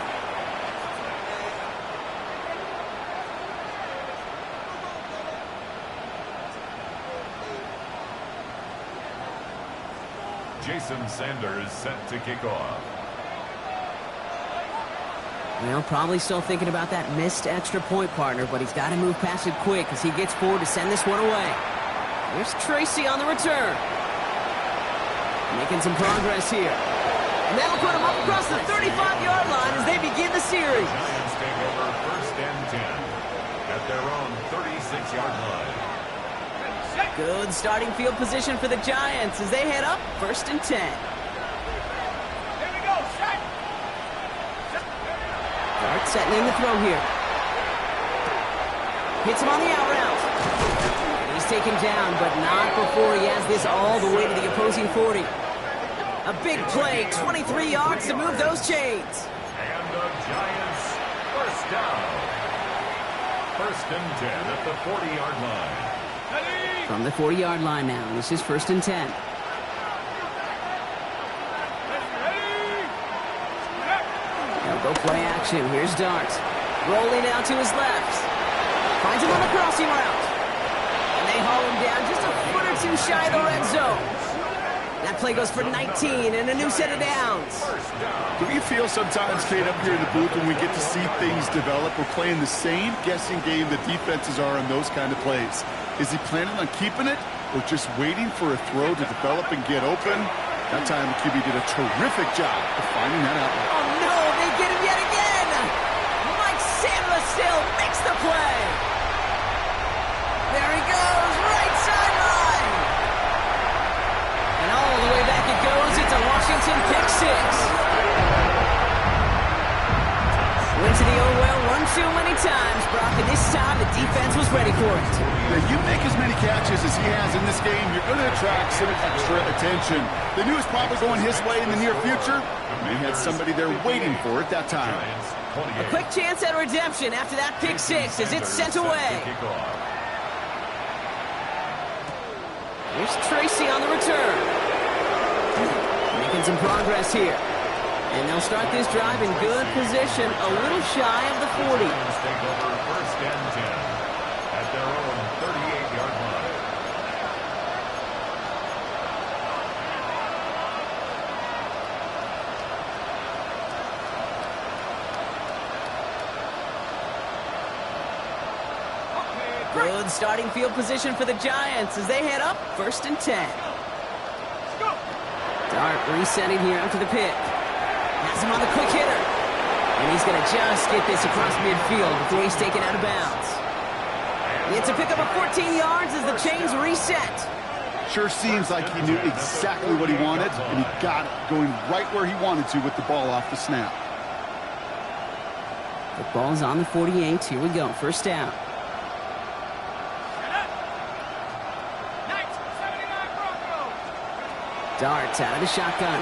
Jason Sanders set to kick off. Well, probably still thinking about that missed extra point, partner, but he's got to move past it quick as he gets forward to send this one away. Here's Tracy on the return. Making some progress here. And that'll put him up across the 35-yard line as they begin the series. Giants take over 1st and 10 at their own 36-yard line. Good starting field position for the Giants as they head up 1st and 10. Dart setting in the throw here. Hits him on the out route. And he's taken down, but not before he has this all the way to the opposing 40. A big play, 23 yards to move those chains. And the Giants, 1st down. 1st and 10 at the 40-yard line. From the 40-yard line now, this is 1st and 10. They'll go play action. Here's Dart. Rolling out to his left. Finds him on the crossing route. And they haul him down just a foot or 2 shy of the red zone. That play goes for 19 and a new set of downs. Do you feel sometimes, Kate, up here in the booth when we get to see things develop? We're playing the same guessing game that defenses are on those kind of plays. Is he planning on keeping it or just waiting for a throw to develop and get open? That time, the QB did a terrific job of finding that out. Oh, no, they get him yet again. Mike Samuel makes the play. There he goes, right sideline. And all the way back it goes. It's a Washington pick 6. Went to the old well one too many times, Brock, and this time the defense was ready for it. Now, you make as many catches as he has in this game, you're going to attract some extra attention. They knew it was probably going his way in the near future. They had somebody there waiting for it that time. A quick chance at redemption after that pick 6 as it's sent away. Here's Tracy on the return. Making some progress here. And they'll start this drive in good position, a little shy of the 40. Giants take over 1st and 10 at their own 38-yard line. Good starting field position for the Giants as they head up 1st and 10. Dart resetting here after the pick. Has him on the quick hitter. And he's going to just get this across midfield before he's taken out of bounds. It's a pickup of 14 yards as the chains reset. Sure seems like he knew exactly what he wanted, and he got it going right where he wanted to with the ball off the snap. The ball's on the 48. Here we go. 1st down. Darts out of the shotgun.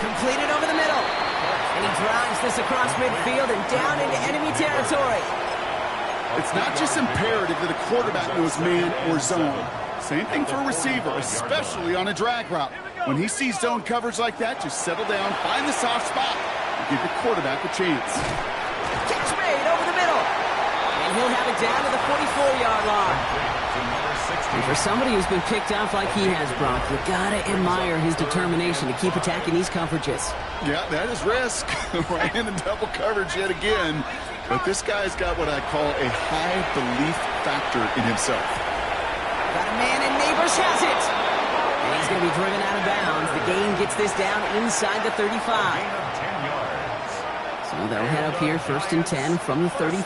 Completed over the middle. And he drives this across midfield and down into enemy territory. It's not just imperative that a quarterback knows man or zone. Same thing for a receiver, especially on a drag route. When he sees zone coverage like that, just settle down, find the soft spot, and give your quarterback a chance. Catch made over the middle. And he'll have it down to the 44-yard line. And for somebody who's been picked off like he has, Brock, you gotta admire his determination to keep attacking these coverages. Yeah, that is risk. Right into double coverage yet again. But this guy's got what I call a high belief factor in himself. Got a man, and Neighbors has it. And he's going to be driven out of bounds. The gain gets this down inside the 35. Gain of 10 yards. So they'll head up here, 1st and 10 from the 34.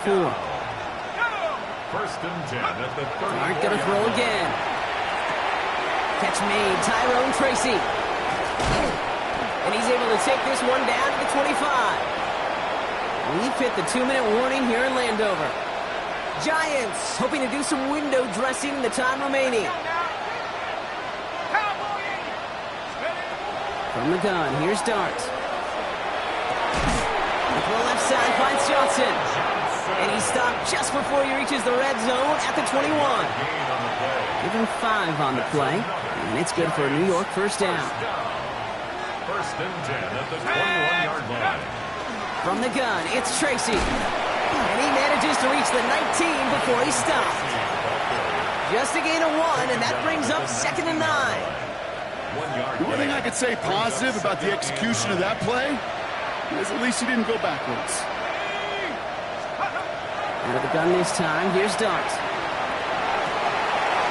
1st and 10 at the 34. Dart going to throw again. Catch made, Tyrone Tracy. And he's able to take this one down to the 25. We've hit the 2-minute warning here in Landover. Giants hoping to do some window dressing in the time remaining. From the gun, here's Dart. With the left side finds Johnson. And he's stopped just before he reaches the red zone at the 21. Give him 5 on the play. And it's good for a New York first down. 1st and 10 at the 21-yard line. From the gun, it's Tracy. And he manages to reach the 19 before he stopped. Just a gain of 1, and that brings up 2nd and 9. The one thing I could say positive about the execution of that play is at least he didn't go backwards. Out of the gun this time, here's Dart.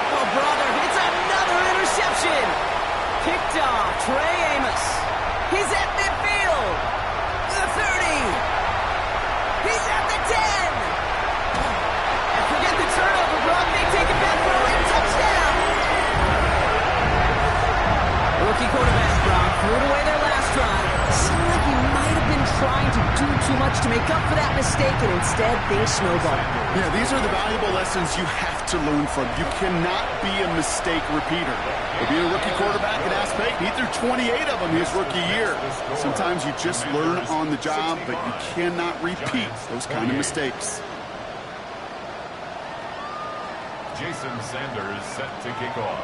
Oh, brother, it's another interception. Picked off Trey Amos. He's at midfield. The 30. He's at the 10. And forget the turnover, Brock. They take it back for a late touchdown. Rookie quarterback, Brock, threw it away their last drive. Seemed like he might have been trying to do too much to make up for that mistake, and instead things snowballed. Yeah, these are the valuable lessons you have to learn from. You cannot be a mistake repeater. To be a rookie quarterback at Ask Payton, he threw 28 of them his rookie year. Sometimes you just learn on the job, but you cannot repeat those kind of mistakes. Jason Sanders set to kick off.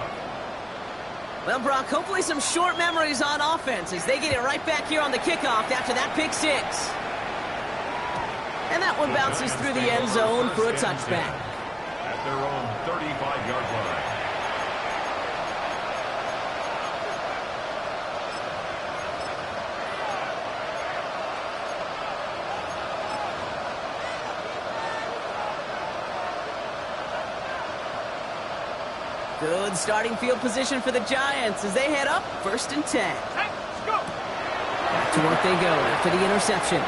Well, Brock, hopefully some short memories on offense as they get it right back here on the kickoff after that pick 6. And that one bounces through the end zone for a touchback. At their own 35-yard line. Good starting field position for the Giants as they head up 1st and 10. Back to work they go after the interception.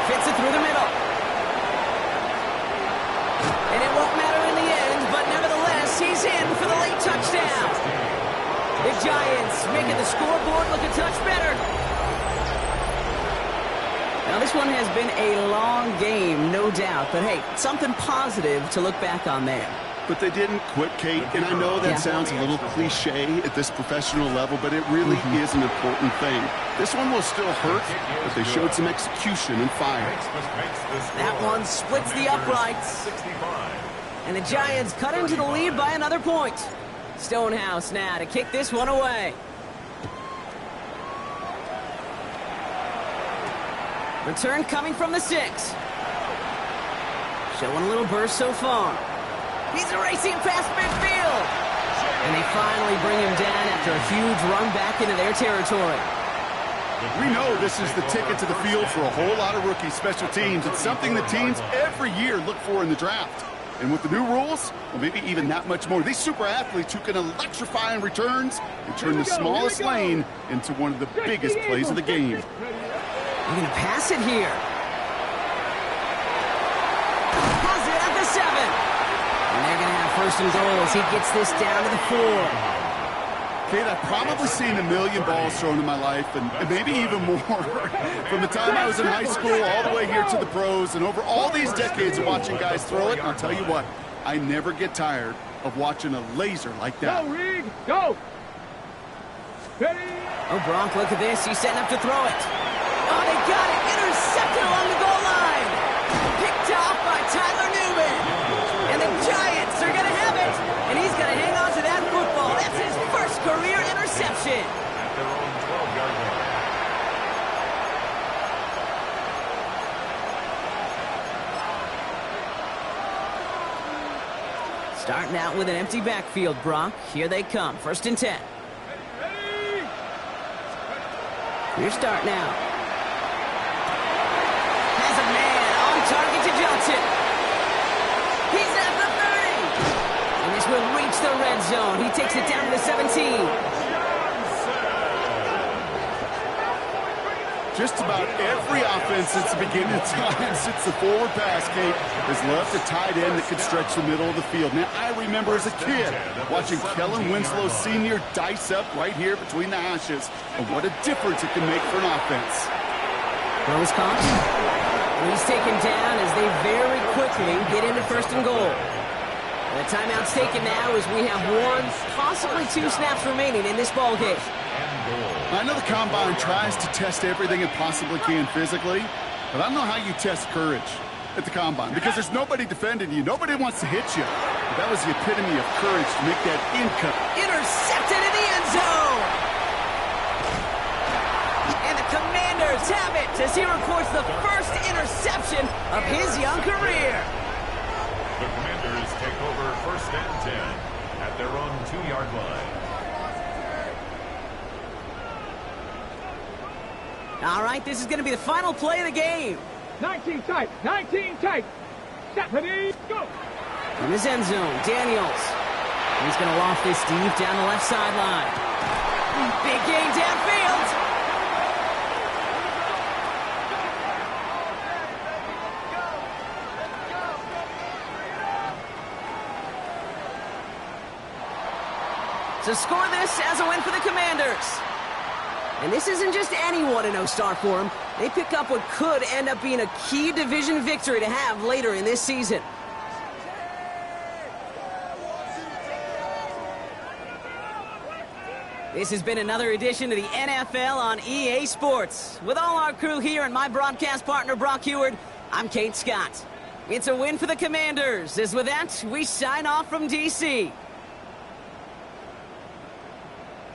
Fits it through the middle. And it won't matter in the end, but nevertheless, he's in for the late touchdown. The Giants making the scoreboard look a touch better. Now, this one has been a long game, no doubt, but hey, something positive to look back on there. But they didn't quit, Kate, and I know that sounds a little cliche at this professional level, but it really is an important thing. This one will still hurt, but they showed some execution and fire. That one splits the uprights. And the Giants cut into the lead by another point. Stonehouse now to kick this one away. Return coming from the 6. Showing a little burst so far. He's racing past midfield. And they finally bring him down after a huge run back into their territory. We know this is the ticket to the field for a whole lot of rookie special teams. It's something the teams every year look for in the draft. And with the new rules, well, maybe even that much more. These super athletes who can electrify in returns and turn the smallest lane into one of the biggest plays of the game. They're going to pass it here. Has it at the 7. And they're going to have 1st and goal as he gets this down to the 4. Kate, I've probably seen a million balls thrown in my life, and maybe even more. From the time I was in high school all the way here to the pros, and over all these decades of watching guys throw it, I'll tell you what, I never get tired of watching a laser like that. Go, Reed, go! Ready? Oh, Bronk, look at this. He's setting up to throw it. Oh, they got it. Intercepted along the goal line. Picked off by Tyler Newman. And the Giants are going to have it. And he's going to hang on to that football. That's his first career interception. At their own 12-yard line. Starting out with an empty backfield, Brock. Here they come. 1st and 10. Here's Dart now. Has zone. He takes it down to the 17. Just about every offense since the beginning of time, since the forward pass, Kate, has loved a tight end that can stretch the middle of the field. Now, I remember as a kid watching Kellen Winslow Sr. dice up right here between the hashes. And what a difference it can make for an offense. Those comps. He's taken down as they very quickly get into first and goal. The timeout's taken now as we have 1, possibly 2 snaps remaining in this ballgame. I know the Combine tries to test everything it possibly can physically, but I don't know how you test courage at the Combine because there's nobody defending you. Nobody wants to hit you. But that was the epitome of courage to make that in-cut. Intercepted in the end zone! And the Commanders have it as he records the first interception of his young career. The Commanders take over first and 10 at their own 2-yard line. All right, this is going to be the final play of the game. 19 tight, 19 tight. Stephanie, go. In his end zone, Daniels. He's going to loft this deep down the left sideline. Big gain downfield. To score this as a win for the Commanders. And this isn't just any 1-0 start for them. They pick up what could end up being a key division victory to have later in this season. This has been another edition of the NFL on EA Sports. With all our crew here and my broadcast partner, Brock Heward, I'm Kate Scott. It's a win for the Commanders. As with that, we sign off from D.C.